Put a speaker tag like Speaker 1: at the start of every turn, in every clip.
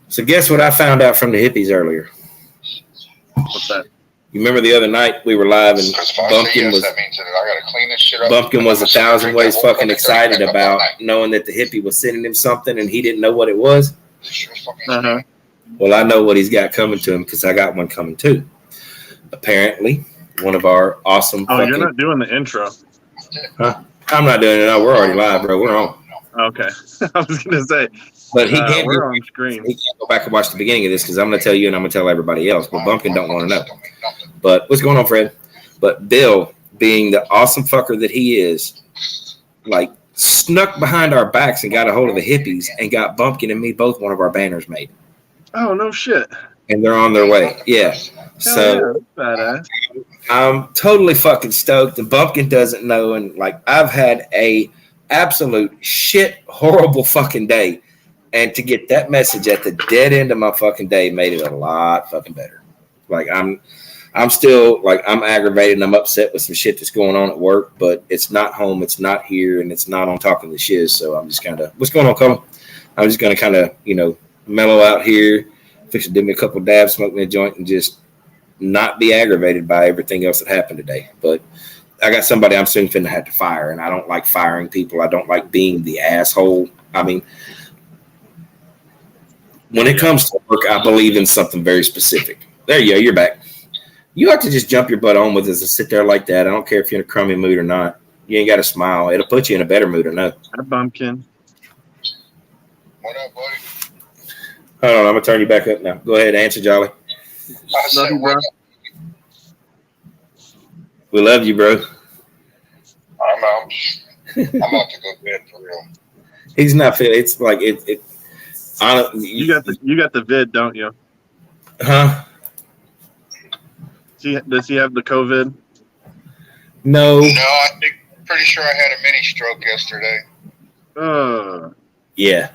Speaker 1: So guess what I found out from the hippies earlier?
Speaker 2: What's that?
Speaker 1: You remember the other night we were live and Bumpkin was 1,000 ways fucking excited about knowing that the hippie was sending him something and he didn't know what it was.
Speaker 2: Uh-huh.
Speaker 1: Well, I know what he's got coming to him because I got one coming too. Apparently, one of our awesome.
Speaker 2: Oh, you're not doing the intro.
Speaker 1: Huh? I'm not doing it. No, we're already live, bro. We're on.
Speaker 2: Okay. I was gonna say.
Speaker 1: But he can't
Speaker 2: we're on screen.
Speaker 1: He can't go back and watch the beginning of this because I'm going to tell you and I'm going to tell everybody else. But Bumpkin don't want to know. But what's going on, Fred? But Bill, being the awesome fucker that he is, like snuck behind our backs and got a hold of the hippies and got Bumpkin and me both one of our banners made.
Speaker 2: Oh, no shit.
Speaker 1: And they're on their way. Yeah. So
Speaker 2: badass.
Speaker 1: I'm totally fucking stoked. And Bumpkin doesn't know. And like I've had a absolute shit horrible fucking day. And to get that message at the dead end of my fucking day made it a lot fucking better. Like I'm still like I'm aggravated and I'm upset with some shit that's going on at work, but it's not home, it's not here, and it's not on talking the shiz. So I'm just kind of what's going on, Colin? I'm just gonna kind of mellow out here, fix to do me a couple dabs, smoke me a joint, and just not be aggravated by everything else that happened today. But I got somebody I'm soon finna have to fire, and I don't like firing people. I don't like being the asshole. I mean. When it comes to work, I believe in something very specific. There you go. You're back. You have to just jump your butt on with us and sit there like that. I don't care if you're in a crummy mood or not. You ain't got to smile. It'll put you in a better mood or no.
Speaker 2: Hi, Bumpkin.
Speaker 3: What up, buddy?
Speaker 1: Hold on. I'm going to turn you back up now. Go ahead. Answer, Jolly.
Speaker 2: Love you, bro.
Speaker 1: We love you, bro.
Speaker 3: I'm about to go to bed for real.
Speaker 1: He's not feeling. It's like it.
Speaker 2: You got the vid, don't you?
Speaker 1: Huh?
Speaker 2: Does he have the COVID?
Speaker 1: No.
Speaker 3: No, pretty sure I had a mini stroke yesterday.
Speaker 1: Yeah.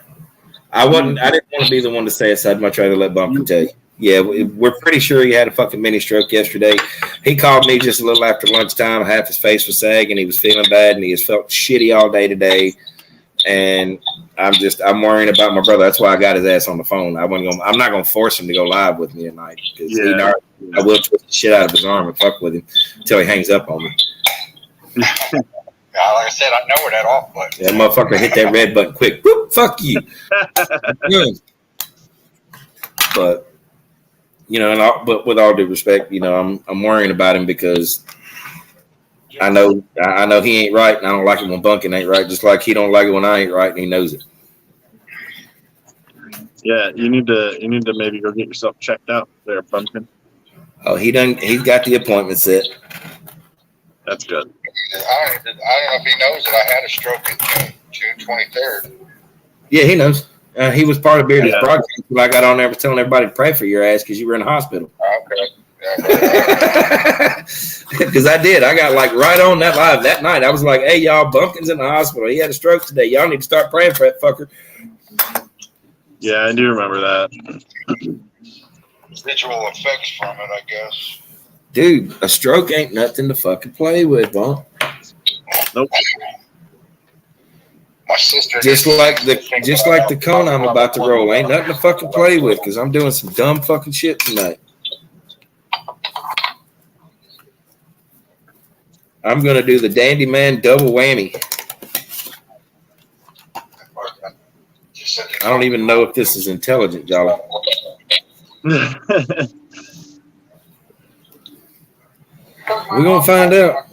Speaker 1: I didn't want to be the one to say it, so I'd much rather let Bumpkin tell you. Yeah, we're pretty sure he had a fucking mini stroke yesterday. He called me just a little after lunchtime. Half his face was sagging. He was feeling bad, and he has felt shitty all day today. And I'm worrying about my brother. That's why I got his ass on the phone. I'm not gonna force him to go live with me tonight because I will twist the shit out of his arm and fuck with him until he hangs up on me.
Speaker 3: Yeah, like I said, I know where that off button.
Speaker 1: That motherfucker hit that red button quick. Whoop, fuck you. But but with all due respect, I'm worrying about him because I know he ain't right, and I don't like it when Bumpkin ain't right, just like he don't like it when I ain't right, and he knows it.
Speaker 2: Yeah, you need to maybe go get yourself checked out there, Bumpkin.
Speaker 1: Oh, he's got the appointment set.
Speaker 2: That's good.
Speaker 3: I don't know if he knows that I had a stroke in June 23rd.
Speaker 1: Yeah, he knows. He was part of Beardy's broadcast when I got on there was telling everybody to pray for your ass because you were in the hospital.
Speaker 3: Okay.
Speaker 1: Because I did. I got like right on that live that night. I was like, hey, y'all, Bumpkin's in the hospital. He had a stroke today. Y'all need to start praying for that fucker.
Speaker 2: Yeah, I do remember that.
Speaker 3: Visual effects from it, I guess.
Speaker 1: Dude, a stroke ain't nothing to fucking play with, Bump.
Speaker 2: Nope.
Speaker 3: My sister
Speaker 1: just like the cone I'm about to roll ain't nothing to fucking play with because I'm doing some dumb fucking shit tonight. I'm going to do the Dandy Man double whammy. I don't even know if this is intelligent, Jolly. We're going to find out.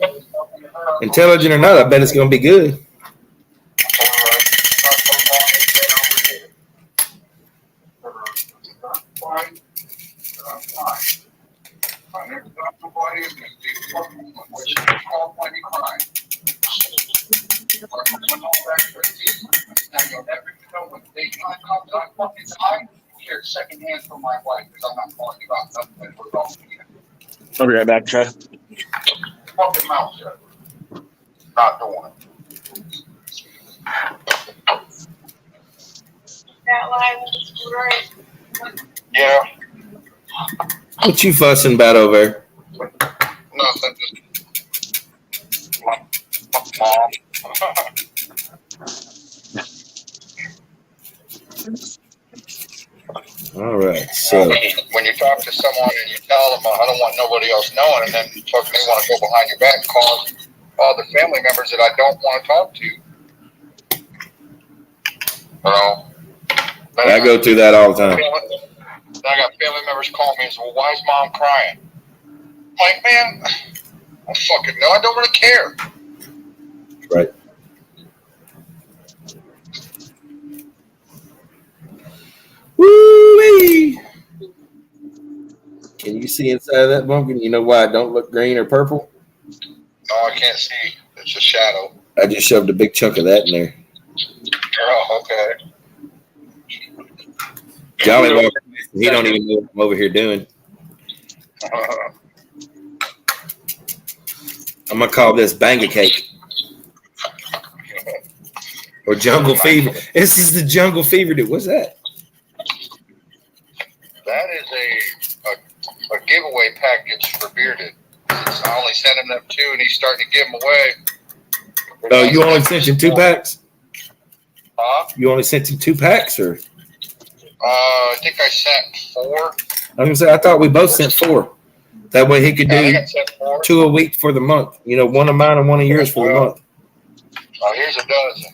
Speaker 1: Intelligent or not, I bet it's going to be good.
Speaker 3: Secondhand from my wife because I'm not talking about something we're talking about.
Speaker 2: I'll be right back, Trey.
Speaker 3: Fucking mouth shut. Not doing it.
Speaker 4: That line was right.
Speaker 3: Yeah.
Speaker 1: What you fussing about over there?
Speaker 3: Nothing. Just mom.
Speaker 1: All right. So
Speaker 3: When you talk to someone and you tell them, I don't want nobody else knowing, and then you talk, they want to go behind your back and call other family members that I don't want to talk to.
Speaker 1: I go through that all the time.
Speaker 3: Then I got family members call me and say, well, why is mom crying? I'm like, man, I don't fucking know. I don't really care.
Speaker 1: Right. Woo-wee! Can you see inside of that pumpkin? You know why it don't look green or purple?
Speaker 3: No, I can't see. It's a shadow.
Speaker 1: I just shoved a big chunk of that in there.
Speaker 3: Oh, okay.
Speaker 1: Jolly walked. He don't even know what I'm over here doing. I'm gonna call this Banga Cake or Jungle Fever. This is the Jungle Fever. Dude, what's that?
Speaker 3: That is a giveaway package for Bearded. I only sent him them 2, and he's starting to give them away.
Speaker 1: Oh, you only sent him 2 packs?
Speaker 3: Huh?
Speaker 1: You only sent him 2 packs, or?
Speaker 3: I think I sent 4.
Speaker 1: I was gonna say I thought we both sent 4. That way he could
Speaker 3: I think
Speaker 1: do
Speaker 3: I sent 4.
Speaker 1: 2 a week for the month. You know, one of mine and one of yours for the month.
Speaker 3: Oh, here's a dozen.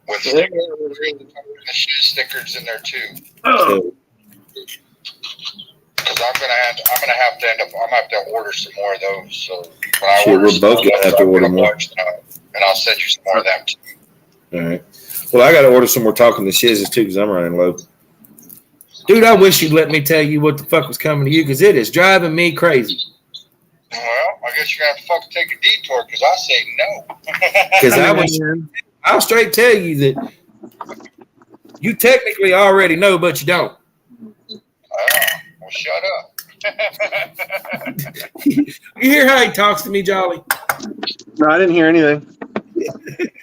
Speaker 3: With the shoe stickers in there too.
Speaker 2: Oh,
Speaker 3: Because I'm gonna have to end up. I'm gonna have to order some more of those. So when I
Speaker 1: Shit,
Speaker 3: order
Speaker 1: we're
Speaker 3: some
Speaker 1: both
Speaker 3: of
Speaker 1: gonna
Speaker 3: those,
Speaker 1: have to
Speaker 3: I'll
Speaker 1: order
Speaker 3: get a
Speaker 1: more.
Speaker 3: bunch, and I'll send you some more of them too.
Speaker 1: All right. Well, I got to order some more talking to shizzes too because I'm running low. Dude, I wish you'd let me tell you what the fuck was coming to you because it is driving me crazy.
Speaker 3: Well, I guess you're gonna have to fucking take a detour because I say no.
Speaker 1: Because I'll straight tell you that you technically already know, but you don't.
Speaker 3: Well, shut up.
Speaker 1: You hear how he talks to me, Jolly?
Speaker 2: no, I didn't hear anything.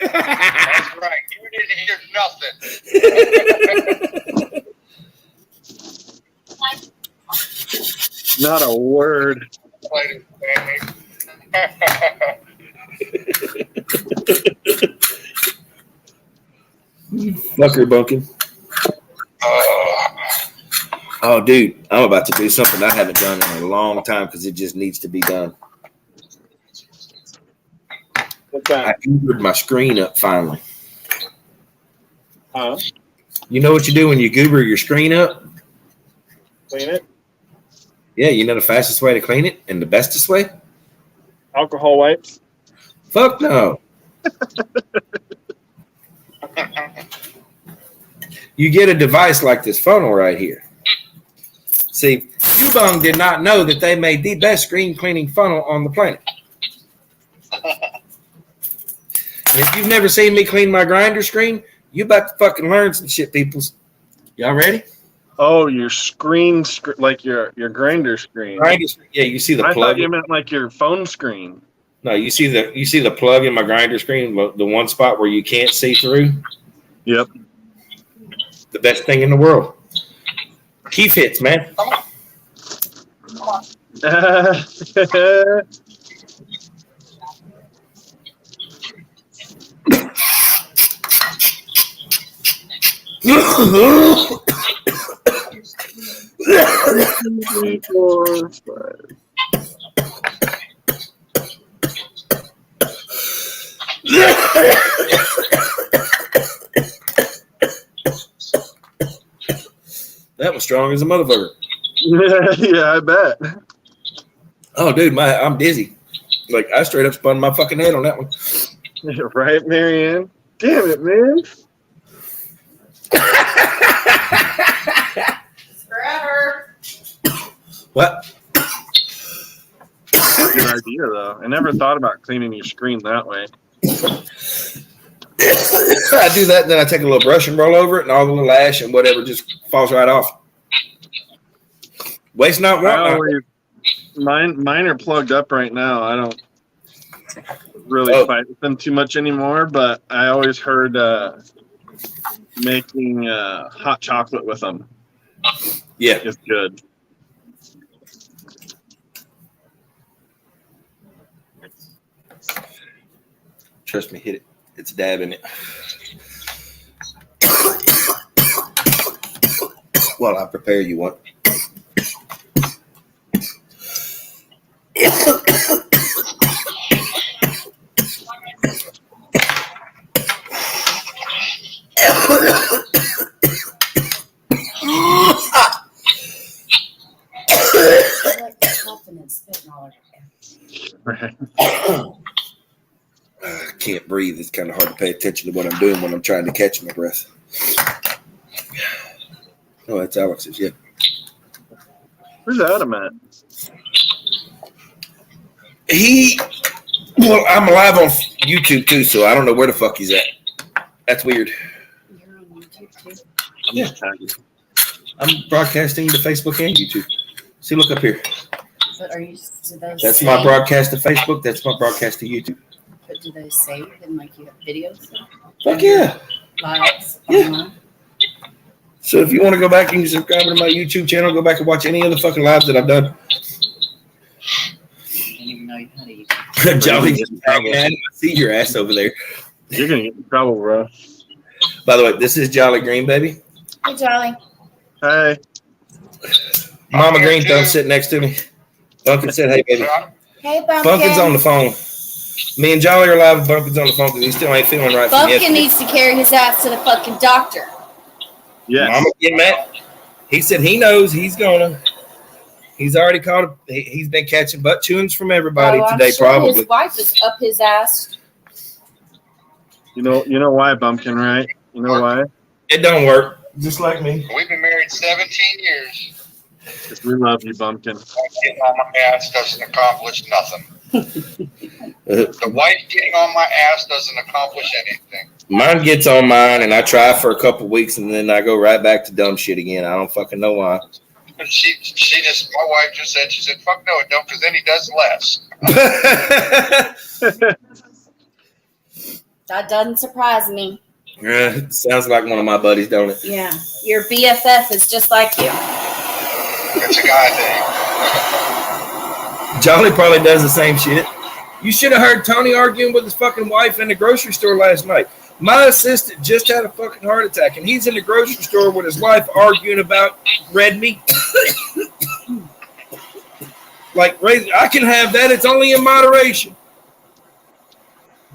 Speaker 3: That's right. You didn't hear nothing.
Speaker 2: Not a word.
Speaker 3: Played it,
Speaker 1: Fucker bunking. Oh, dude, I'm about to do something I haven't done in a long time because it just needs to be done.
Speaker 2: What's
Speaker 1: I
Speaker 2: that?
Speaker 1: goobered my screen up finally.
Speaker 2: Huh?
Speaker 1: You know what you do when you goober your screen up?
Speaker 2: Clean it?
Speaker 1: Yeah, you know the fastest way to clean it and the bestest way?
Speaker 2: Alcohol wipes?
Speaker 1: Fuck no. You get a device like this funnel right here. See, Ubung did not know that they made the best screen cleaning funnel on the planet. If you've never seen me clean my grinder screen, you about to fucking learn some shit, peoples. Y'all ready?
Speaker 2: Oh, your screen, like your grinder screen.
Speaker 1: Yeah, you see the
Speaker 2: I
Speaker 1: plug.
Speaker 2: thought you meant like your phone screen.
Speaker 1: No, you see the plug in my grinder screen, the one spot where you can't see through.
Speaker 2: Yep.
Speaker 1: The best thing in the world. Key fits, man.
Speaker 2: Three, 4, 5.
Speaker 1: That was strong as a motherfucker.
Speaker 2: Yeah, I bet.
Speaker 1: Oh, dude, I'm dizzy. Like I straight up spun my fucking head on that one.
Speaker 2: Right, Marianne? Damn it, man.
Speaker 4: Forever.
Speaker 1: What?
Speaker 2: Good idea, though. I never thought about cleaning your screen that way.
Speaker 1: I do that, and then I take a little brush and roll over it, and all the little ash and whatever just falls right off. Waste not, want not.
Speaker 2: Mine are plugged up right now. I don't really fight with them too much anymore, but I always heard making hot chocolate with them
Speaker 1: Yeah.
Speaker 2: is good.
Speaker 1: Trust me, hit it. It's a dab in it. While I prepare you one. I can't breathe. It's kind of hard to pay attention to what I'm doing when I'm trying to catch my breath. Oh, that's Alex's, yeah.
Speaker 2: Where's Adam at?
Speaker 1: Well, I'm live on YouTube too, so I don't know where the fuck he's at. That's weird.
Speaker 5: You're on YouTube too?
Speaker 1: Yeah. I'm broadcasting to Facebook and YouTube. See, look up here.
Speaker 5: But are you? Do those
Speaker 1: That's
Speaker 5: save?
Speaker 1: my broadcast to Facebook. That's my broadcast to YouTube.
Speaker 5: But do those save and like you have videos?
Speaker 1: Fuck yeah.
Speaker 5: Lives?
Speaker 1: Yeah.
Speaker 5: Online?
Speaker 1: So if you want to go back and subscribe to my YouTube channel, go back and watch any of the fucking lives that I've done.
Speaker 5: I didn't even know you had a YouTube.
Speaker 1: Jolly, I see your ass over there.
Speaker 2: You're gonna get in trouble, bro.
Speaker 1: By the way, this is Jolly Green, baby.
Speaker 5: Hey, Charlie.
Speaker 2: Hey.
Speaker 1: Mama Green Thumb sitting next to me. Bunkin said, hey, baby.
Speaker 5: Hey, Bumpkin.
Speaker 1: Bunkin's on the phone. Me and Jolly are live. Bunkin's on the phone because he still ain't feeling right. from
Speaker 5: Bumpkin
Speaker 1: yesterday.
Speaker 5: needs to carry his ass to the fucking doctor.
Speaker 2: Yes.
Speaker 1: Mama getting mad. He said he knows he's gonna. He's already caught. He's been catching butt chewings from everybody
Speaker 5: I'm
Speaker 1: today,
Speaker 5: sure
Speaker 1: probably.
Speaker 5: His wife is up his ass.
Speaker 2: You know why, Bumpkin, right? You know why?
Speaker 1: It don't work. Just like me.
Speaker 3: We've been married 17 years.
Speaker 2: Because we love you, Bumpkin.
Speaker 3: Getting on my ass doesn't accomplish nothing. The wife getting on my ass doesn't accomplish anything.
Speaker 1: Mine gets on mine, and I try for a couple weeks, and then I go right back to dumb shit again. I don't fucking know why.
Speaker 3: She just, my wife just said, fuck no, it don't, because then he does less.
Speaker 5: That doesn't surprise me.
Speaker 1: Yeah, sounds like one of my buddies, don't it?
Speaker 5: Yeah. Your BFF is just like you.
Speaker 3: It's a guy thing.
Speaker 1: Jolly probably does the same shit. You should have heard Tony arguing with his fucking wife in the grocery store last night. My assistant just had a fucking heart attack, and he's in the grocery store with his wife arguing about red meat. Like, I can have that. It's only in moderation.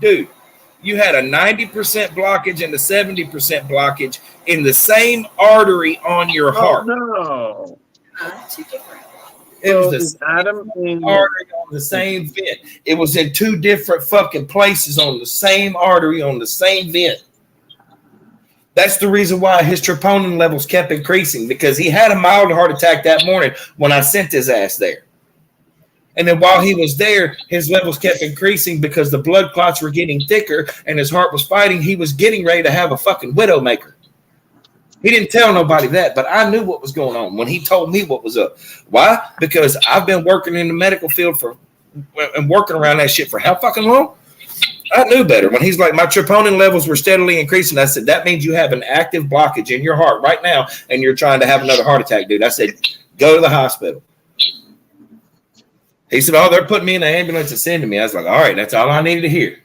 Speaker 1: Dude, you had a 90% blockage and a 70% blockage in the same artery on your heart.
Speaker 2: No.
Speaker 5: Two different.
Speaker 1: It was the
Speaker 2: Is Adam in
Speaker 1: artery on the same vent. It was in two different fucking places on the same artery on the same vent. That's the reason why his troponin levels kept increasing, because he had a mild heart attack that morning when I sent his ass there. And then while he was there, his levels kept increasing because the blood clots were getting thicker and his heart was fighting. He was getting ready to have a fucking widowmaker. He didn't tell nobody that, but I knew what was going on when he told me what was up. Why? Because I've been working in the medical field and working around that shit for how fucking long? I knew better. When he's like, my troponin levels were steadily increasing, I said, that means you have an active blockage in your heart right now and you're trying to have another heart attack, dude. I said, go to the hospital. He said, oh, they're putting me in the ambulance and sending me. I was like, all right, that's all I needed to hear.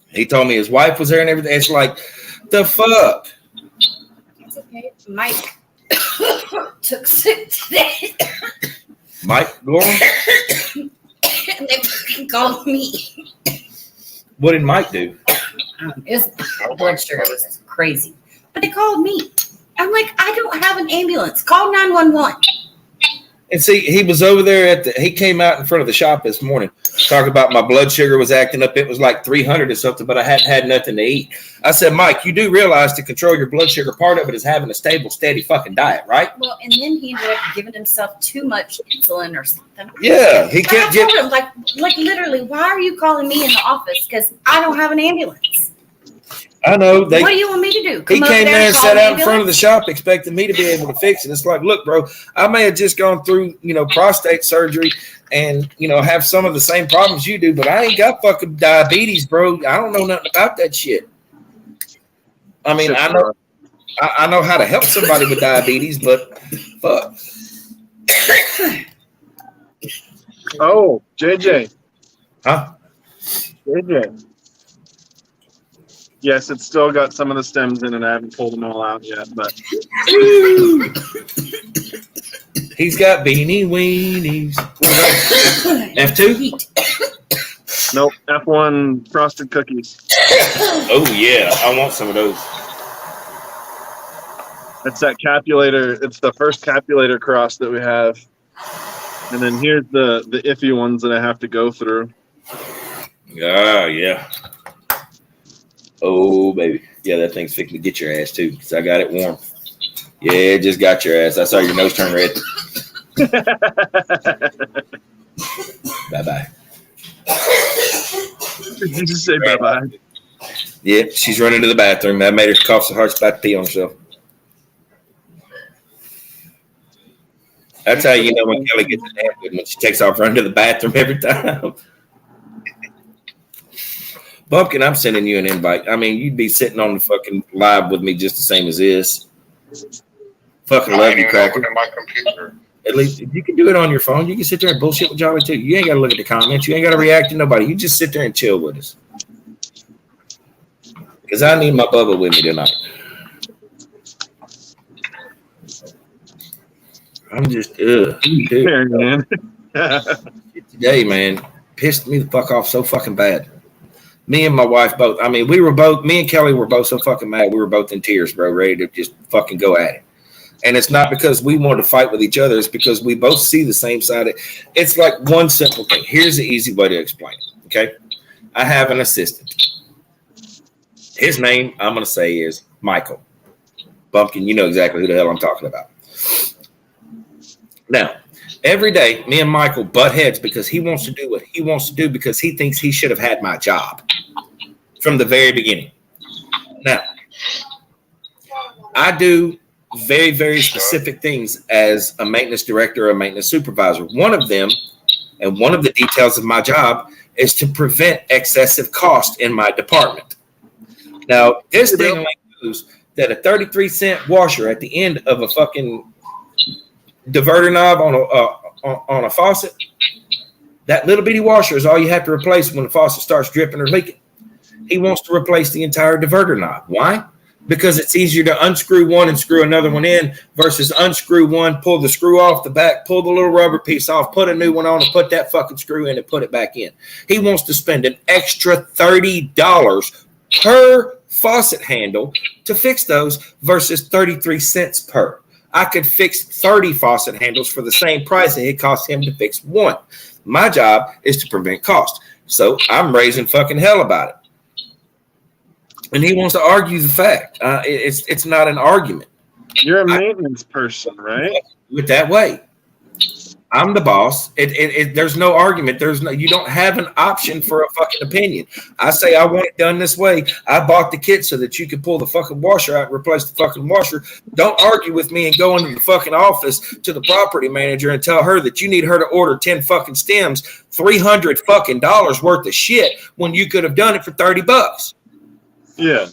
Speaker 1: He told me his wife was there and everything. It's like, the fuck?
Speaker 5: It's okay. Mike took sick today.
Speaker 1: Mike Gorham?
Speaker 5: And they fucking called me.
Speaker 1: What did Mike do?
Speaker 5: His blood sugar was crazy. But they called me. I'm like, I don't have an ambulance. Call 911.
Speaker 1: And see, he was over there he came out in front of the shop this morning, talking about my blood sugar was acting up. It was like 300 or something, but I hadn't had nothing to eat. I said, Mike, you do realize to control your blood sugar, part of it is having a stable, steady fucking diet, right?
Speaker 5: Well, and then he ended up giving himself too much insulin or something.
Speaker 1: Yeah, he
Speaker 5: But I
Speaker 1: kept getting.
Speaker 5: told him, like literally, why are you calling me in the office? Because I don't have an ambulance.
Speaker 1: I know
Speaker 5: What do you want me to do?
Speaker 1: He
Speaker 5: Come over
Speaker 1: came there and
Speaker 5: call
Speaker 1: sat
Speaker 5: an
Speaker 1: out in front of the
Speaker 5: ambulance?
Speaker 1: shop expecting me to be able to fix it. It's like, look, bro, I may have just gone through, prostate surgery and, have some of the same problems you do, but I ain't got fucking diabetes, bro. I don't know nothing about that shit. I mean, I know how to help somebody with diabetes, but fuck.
Speaker 2: Oh, JJ.
Speaker 1: Huh?
Speaker 2: JJ. Yes, it's still got some of the stems in it. I haven't pulled them all out yet, but
Speaker 1: He's got beanie weenies. F2?
Speaker 2: nope. F1 frosted cookies.
Speaker 1: Oh, yeah. I want some of those.
Speaker 2: It's that Capulator. It's the first Capulator cross that we have. And then here's the iffy ones that I have to go through.
Speaker 1: Oh, yeah. Oh, baby. Yeah, that thing's fixing to get your ass, too, because I got it warm. Yeah, it just got your ass. I saw your nose turn red. Bye-bye.
Speaker 2: Did you just say bye-bye?
Speaker 1: Yeah, she's running to the bathroom. That made her cough so hard she's about to pee on herself. That's how you know when Kelly gets a damn good, when she takes off running to the bathroom every time. Bumpkin, I'm sending you an invite. I mean, you'd be sitting on the fucking live with me just the same as this. Fucking love you, Cracker.
Speaker 3: My computer.
Speaker 1: At least if you can do it on your phone, you can sit there and bullshit with Jolly too. You ain't got to look at the comments. You ain't got to react to nobody. You just sit there and chill with us. Because I need my Bubba with me tonight. I'm just, dude.
Speaker 2: Man.
Speaker 1: Today, man, pissed me the fuck off so fucking bad. Me and my wife both. I mean, me and Kelly were both so fucking mad. We were both in tears, bro, ready to just fucking go at it. And it's not because we wanted to fight with each other. It's because we both see the same side. It's like one simple thing. Here's the easy way to explain it, okay? I have an assistant. His name, I'm going to say, is Michael. Bumpkin, you know exactly who the hell I'm talking about. Now, every day, me and Michael butt heads because he wants to do what he wants to do because he thinks he should have had my job from the very beginning. Now, I do very, very specific things as a maintenance director or a maintenance supervisor. One of them, and one of the details of my job, is to prevent excessive cost in my department. Now, this thing knows that a 33-cent washer at the end of a fucking diverter knob on a faucet, that little bitty washer is all you have to replace when the faucet starts dripping or leaking. He wants to replace the entire diverter knob. Why? Because it's easier to unscrew one and screw another one in versus unscrew one, pull the screw off the back, pull the little rubber piece off, put a new one on and put that fucking screw in and put it back in. He wants to spend an extra $30 per faucet handle to fix those versus 33 cents per. I could fix 30 faucet handles for the same price that it cost him to fix one. My job is to prevent cost. So I'm raising fucking hell about it. And he wants to argue the fact. It's not an argument.
Speaker 2: You're a maintenance person, right?
Speaker 1: With that way. I'm the boss. There's no argument. You don't have an option for a fucking opinion. I say I want it done this way. I bought the kit so that you could pull the fucking washer out and replace the fucking washer. Don't argue with me and go into the fucking office to the property manager and tell her that you need her to order 10 fucking stems, $300 fucking dollars worth of shit when you could have done it for $30.
Speaker 2: Yeah.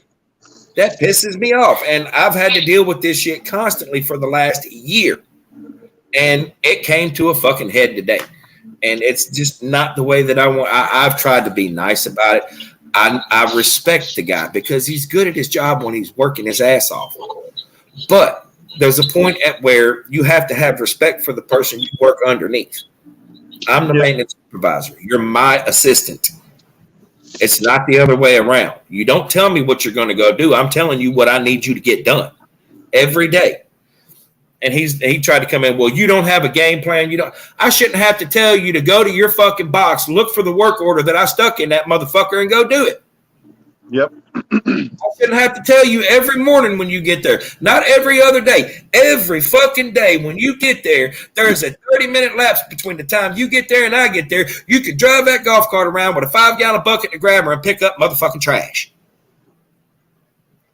Speaker 1: That pisses me off. And I've had to deal with this shit constantly for the last year. And it came to a fucking head today. And it's just not the way that I want. I've tried to be nice about it. I respect the guy because he's good at his job when he's working his ass off. But there's a point at where you have to have respect for the person you work underneath. I'm the maintenance supervisor. You're my assistant. It's not the other way around. You don't tell me what you're going to go do. I'm telling you what I need you to get done every day. And he tried to come in. Well, you don't have a game plan. I shouldn't have to tell you to go to your fucking box, look for the work order that I stuck in that motherfucker and go do it.
Speaker 2: Yep.
Speaker 1: I shouldn't have to tell you every morning when you get there. Not every other day. Every fucking day when you get there, there's a 30-minute lapse between the time you get there and I get there. You could drive that golf cart around with a 5-gallon bucket and a grabber and pick up motherfucking trash.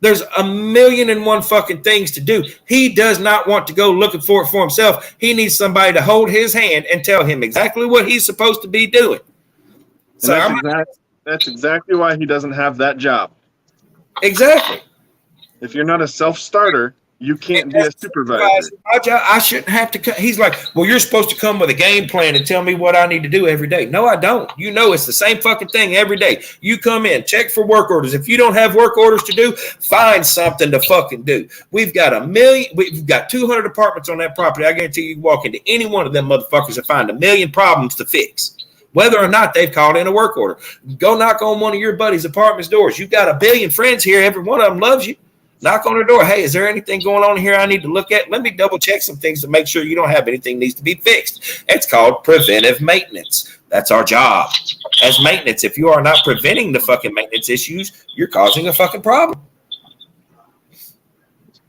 Speaker 1: There's 1,000,001 fucking things to do. He does not want to go looking for it for himself. He needs somebody to hold his hand and tell him exactly what he's supposed to be doing. So
Speaker 2: that's exactly why he doesn't have that job.
Speaker 1: Exactly.
Speaker 2: If you're not a self-starter, You can't be a supervisor.
Speaker 1: My job, I shouldn't have to. He's like, well, you're supposed to come with a game plan and tell me what I need to do every day. No, I don't. You know, it's the same fucking thing every day. You come in, check for work orders. If you don't have work orders to do, find something to fucking do. We've got 200 apartments on that property. I guarantee you walk into any one of them motherfuckers and find 1 million problems to fix. Whether or not they've called in a work order. Go knock on one of your buddies' apartment's doors. You've got 1 billion friends here. Every one of them loves you. Knock on their door. Hey, is there anything going on here I need to look at? Let me double check some things to make sure you don't have anything needs to be fixed. It's called preventive maintenance. That's our job as maintenance. If you are not preventing the fucking maintenance issues, you're causing a fucking problem.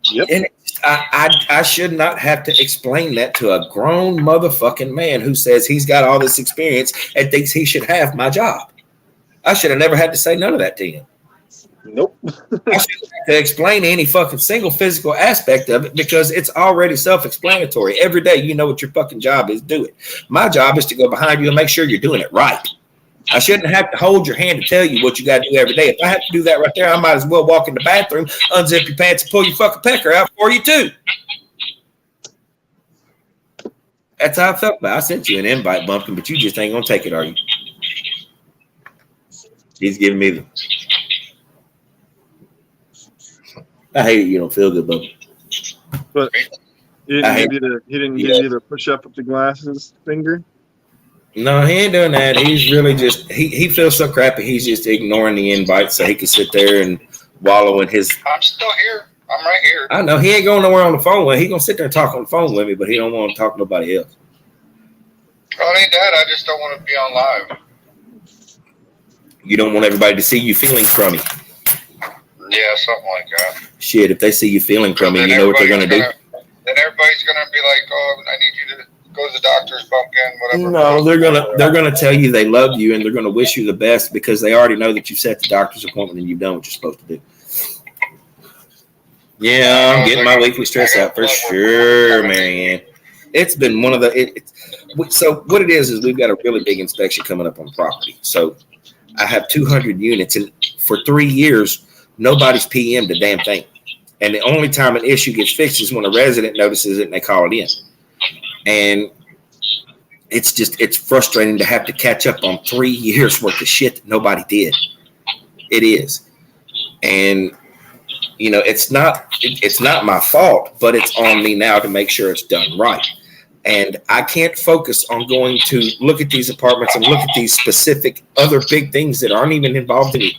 Speaker 2: Yep.
Speaker 1: And I should not have to explain that to a grown motherfucking man who says he's got all this experience and thinks he should have my job. I should have never had to say none of that to him.
Speaker 2: Nope.
Speaker 1: I shouldn't have to explain any fucking single physical aspect of it because it's already self-explanatory. Every day you know what your fucking job is. Do it. My job is to go behind you and make sure you're doing it right. I shouldn't have to hold your hand to tell you what you got to do every day. If I have to do that right there, I might as well walk in the bathroom, unzip your pants, and pull your fucking pecker out for you too. That's how I felt about it. I sent you an invite, Bumpkin, but you just ain't gonna take it, are you? He's giving me the. I hate it. You don't feel good, Bumpkin.
Speaker 2: But he didn't give you the push up with the glasses finger.
Speaker 1: No, he ain't doing that. He's really just he feels so crappy. He's just ignoring the invite so he can sit there and wallow in his.
Speaker 3: I'm still here. I'm right here.
Speaker 1: I know he ain't going nowhere on the phone with. He gonna sit there and talk on the phone with me, but he don't want to talk to nobody else.
Speaker 3: Well, it ain't that. I just don't want to be on live.
Speaker 1: You don't want everybody to see you feeling crummy.
Speaker 3: Yeah, something like that.
Speaker 1: Shit, if they see you feeling crummy,
Speaker 3: Then
Speaker 1: you know what they're gonna do.
Speaker 3: Then everybody's gonna be like, "Oh, I need you to go to the doctor's, Bumpkin, whatever."
Speaker 1: No, they're gonna tell you they love you and they're gonna wish you the best because they already know that you've set the doctor's appointment and you've done what you're supposed to do. Yeah, I'm getting my weekly stress out for sure, Marianne. It's been one of the. So what it is we've got a really big inspection coming up on the property. So I have 200 units, and for 3 years, nobody's PM'd a damn thing. And the only time an issue gets fixed is when a resident notices it and they call it in. And it's frustrating to have to catch up on 3 years worth of shit that nobody did. It is. And you know, it's not my fault, but it's on me now to make sure it's done right. And I can't focus on going to look at these apartments and look at these specific other big things that aren't even involved in the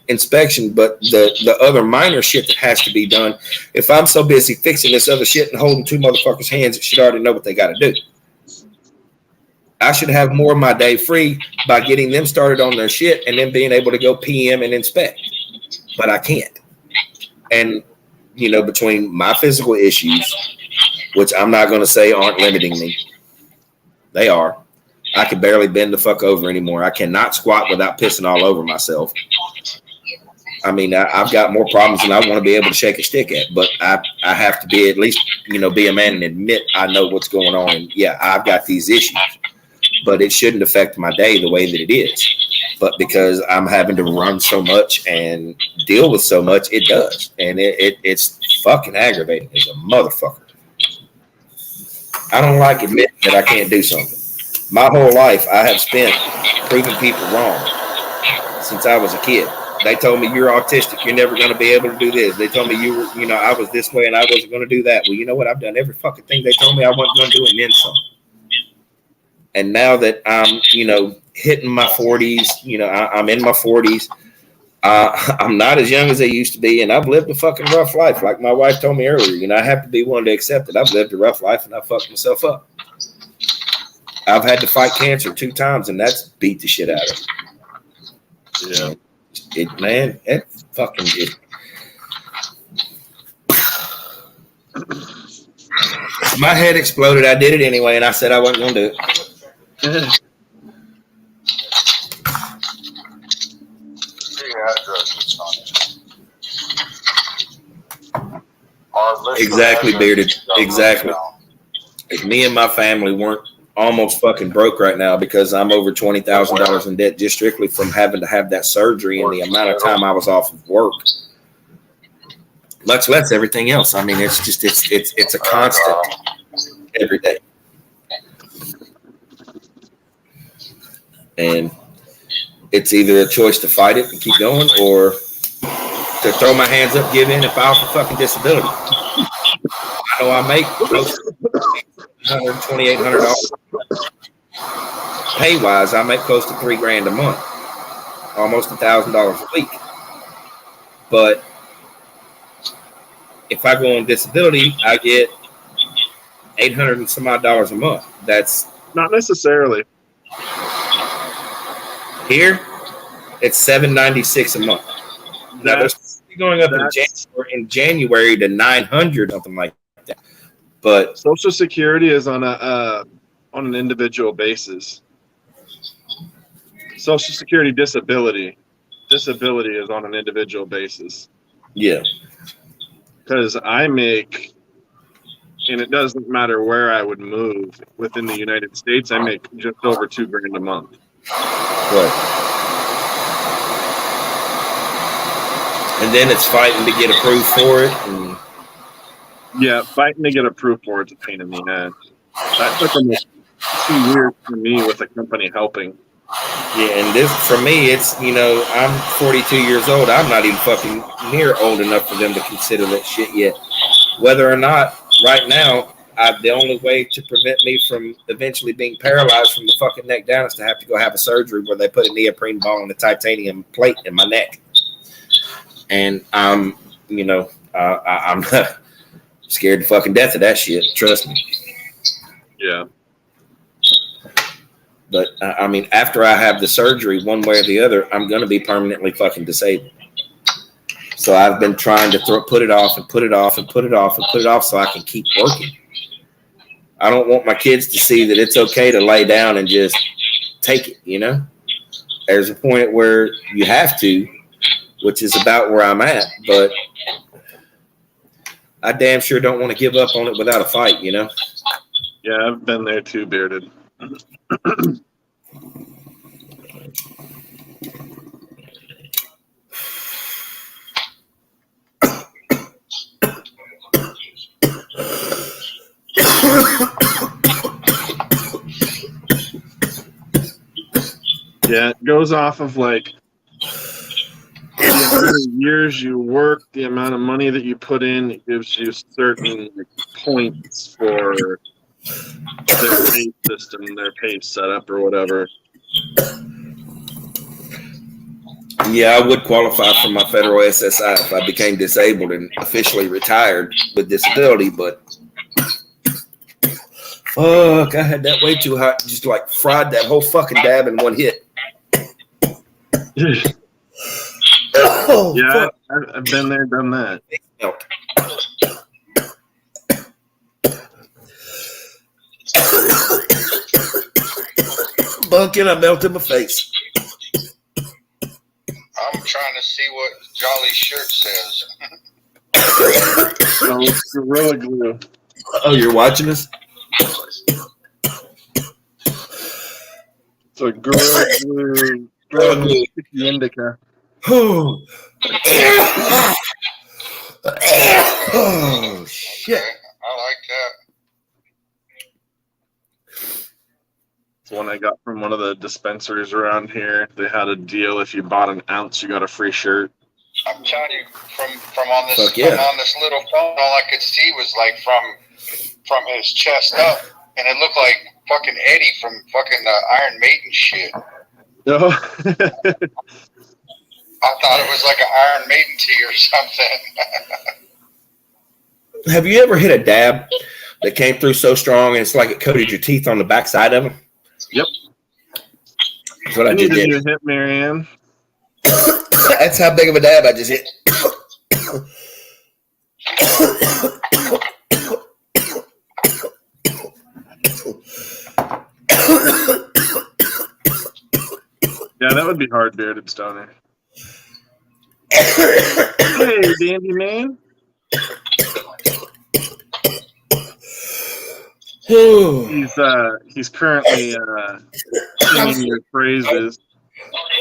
Speaker 1: inspection, but the other minor shit that has to be done. If I'm so busy fixing this other shit and holding 2 motherfuckers' hands that should already know what they got to do. I should have more of my day free by getting them started on their shit and then being able to go PM and inspect. But I can't. And, you know, between my physical issues, which I'm not going to say aren't limiting me, they are. I can barely bend the fuck over anymore. I cannot squat without pissing all over myself. I mean, I've got more problems than I want to be able to shake a stick at, but I have to be at least, you know, be a man and admit I know what's going on. And yeah, I've got these issues, but it shouldn't affect my day the way that it is. But because I'm having to run so much and deal with so much, it does. And it's fucking aggravating as a motherfucker. I don't like admitting that I can't do something. My whole life, I have spent proving people wrong since I was a kid. They told me you're autistic. You're never going to be able to do this. They told me I was this way and I wasn't going to do that. Well, you know what? I've done every fucking thing they told me I wasn't going to do and then some. And now that I'm, you know, hitting my 40s, you know, I'm in my 40s. I'm not as young as I used to be, and I've lived a fucking rough life. Like my wife told me earlier, you know, I have to be one to accept it. I've lived a rough life, and I fucked myself up. I've had to fight cancer 2 times, and that's beat the shit out of me.
Speaker 2: Yeah.
Speaker 1: It fucking did. My head exploded. I did it anyway, and I said I wasn't going to do it. Exactly, Bearded. Exactly. If me and my family weren't almost fucking broke right now because I'm over $20,000 in debt just strictly from having to have that surgery and the amount of time I was off of work. much less everything else. I mean, it's just it's a constant every day, and it's either a choice to fight it and keep going, or to throw my hands up, give in, and file for fucking disability. I know I make close to $2,800 pay wise. I make close to $3,000 a month, almost $1,000 a week. But if I go on disability, I get $800 and some odd dollars a month. That's
Speaker 2: Not necessarily.
Speaker 1: here. It's $796 a month. Now they're going up in January to $900, something like that. But
Speaker 2: Social Security is on an individual basis. Social Security disability is on an individual basis.
Speaker 1: yeah,
Speaker 2: Because I make, and it doesn't matter where I would move within the United States, I make just over $2,000 a month.
Speaker 1: right. And then it's fighting to get approved for it. And
Speaker 2: Yeah, fighting to get approved for it's a pain in the ass. That took almost 2 years for me with a company helping.
Speaker 1: yeah, and this for me, it's I'm 42 years old. I'm not even fucking near old enough for them to consider that shit yet. Whether or not right now, the only way to prevent me from eventually being paralyzed from the fucking neck down is to have to go have a surgery where they put a neoprene ball and a titanium plate in my neck. And I'm scared to fucking death of that shit. Trust me.
Speaker 2: Yeah.
Speaker 1: But I mean, after I have the surgery, one way or the other, I'm going to be permanently fucking disabled. So I've been trying to put it off and put it off and put it off and put it off so I can keep working. I don't want my kids to see that it's okay to lay down and just take it, There's a point where you have to, which is about where I'm at, but I damn sure don't want to give up on it without a fight,
Speaker 2: Yeah, I've been there too, Bearded. Yeah, it goes off of like the amount of years you work, the amount of money that you put in. It gives you certain points for their pay system, their pay setup, or whatever.
Speaker 1: Yeah, I would qualify for my federal SSI if I became disabled and officially retired with disability, but fuck, I had that way too hot, just like fried that whole fucking dab in one hit. Oh,
Speaker 2: Yeah,
Speaker 1: fuck.
Speaker 2: I've been there, done that.
Speaker 1: It melt. Bunkin', I melted my face.
Speaker 3: I'm trying to see what Jolly's shirt says.
Speaker 2: So it's Gorilla Glue.
Speaker 1: Oh, you're watching us?
Speaker 2: So Gorilla Glue, Sticky Indica.
Speaker 1: Oh, oh shit.
Speaker 3: Okay, I like that.
Speaker 2: It's one I got from one of the dispensaries around here. They had a deal: if you bought an ounce, you got a free shirt.
Speaker 3: I'm telling you, from on this
Speaker 1: Fuck yeah.
Speaker 3: from on this little phone, all I could see was like from his chest up, and it looked like fucking Eddie from fucking Iron Maiden shit.
Speaker 2: No.
Speaker 3: I thought it was like an Iron Maiden tee or something.
Speaker 1: Have you ever hit a dab that came through so strong and it's like it coated your teeth on the backside of them?
Speaker 2: Yep.
Speaker 1: That's what I
Speaker 2: need
Speaker 1: just
Speaker 2: a
Speaker 1: did.
Speaker 2: new hit, Marianne.
Speaker 1: That's how big of a dab I just hit.
Speaker 2: Yeah, that would be hard, Bearded Stoner. Hey, Dandy Man. He's currently singing your praises.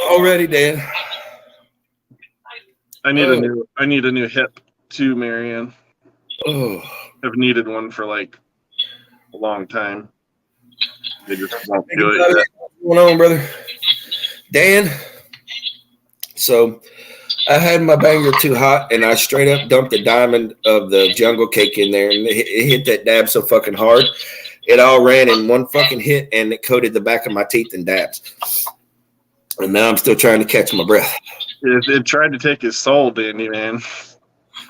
Speaker 1: Already, Dan.
Speaker 2: I need a new hip. too, Marianne.
Speaker 1: Oh,
Speaker 2: I've needed one for like a long time. They just won't
Speaker 1: what's
Speaker 2: do it yet.
Speaker 1: going on, brother? Dan. So I had my banger too hot, and I straight up dumped a diamond of the jungle cake in there, and it hit that dab so fucking hard, it all ran in one fucking hit, and it coated the back of my teeth in dabs. And now I'm still trying to catch my breath.
Speaker 2: It tried to take his soul, Dandy, man.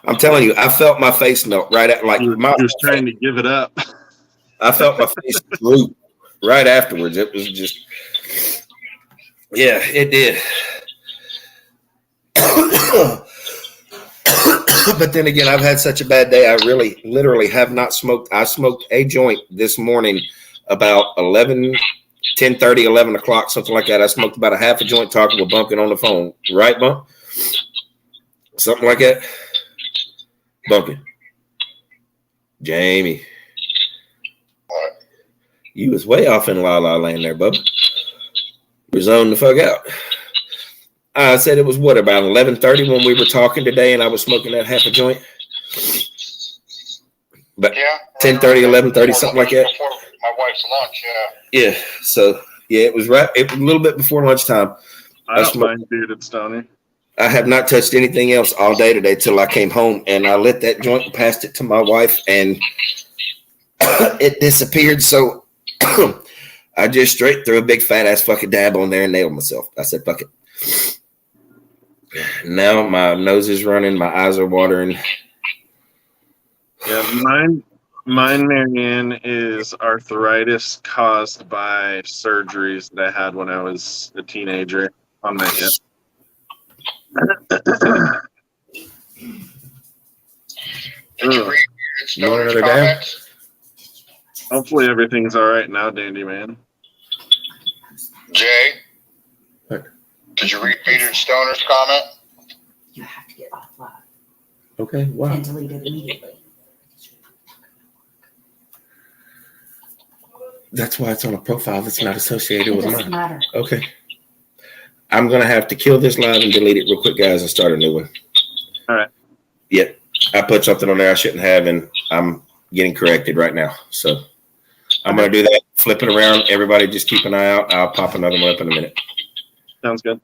Speaker 1: I'm telling you, I felt my face melt right at like
Speaker 2: He was trying to give it up.
Speaker 1: I felt my face droop right afterwards. It was just, yeah, it did. But then again, I've had such a bad day. I really, literally have not smoked. I smoked a joint this morning about 10:30, 11 o'clock, something like that. I smoked about a half a joint talking with Bumpkin on the phone. Right, Bump? Something like that. Bumpkin. Jamie.
Speaker 3: What?
Speaker 1: You was way off in La La Land there, bub. You're zoned the fuck out. I said it was what, about 11:30 when we were talking today, and I was smoking that half a joint. But
Speaker 3: Yeah.
Speaker 1: 10:30, 11:30, something like that.
Speaker 3: Before my wife's lunch, yeah.
Speaker 1: Yeah. So yeah, it was right. It was a little bit before lunchtime.
Speaker 2: I don't mind bearded Stony.
Speaker 1: I have not touched anything else all day today till I came home, and I lit that joint and passed it to my wife, and it disappeared. So I just straight threw a big fat ass fucking dab on there and nailed myself. I said, fuck it. Now my nose is running, my eyes are watering.
Speaker 2: Yeah, mine, Marianne, is arthritis caused by surgeries that I had when I was a teenager on my hip.
Speaker 3: Did you read
Speaker 1: You want
Speaker 3: Stoner's
Speaker 1: another dab?
Speaker 3: comments?
Speaker 2: Hopefully everything's all right now, Dandy Man.
Speaker 3: Jay?
Speaker 1: What?
Speaker 3: Did you read Peter Stoner's comment?
Speaker 5: You have to get off live
Speaker 1: Okay, wow.
Speaker 5: and delete it immediately.
Speaker 1: That's why it's on a profile that's not associated
Speaker 5: It
Speaker 1: with
Speaker 5: doesn't
Speaker 1: mine.
Speaker 5: matter.
Speaker 1: Okay. I'm going to have to kill this live and delete it real quick, guys, and start a new one.
Speaker 2: All right.
Speaker 1: Yep. I put something on there I shouldn't have, and I'm getting corrected right now. So I'm going to do that. Flip it around. Everybody just keep an eye out. I'll pop another one up in a minute.
Speaker 2: Sounds good.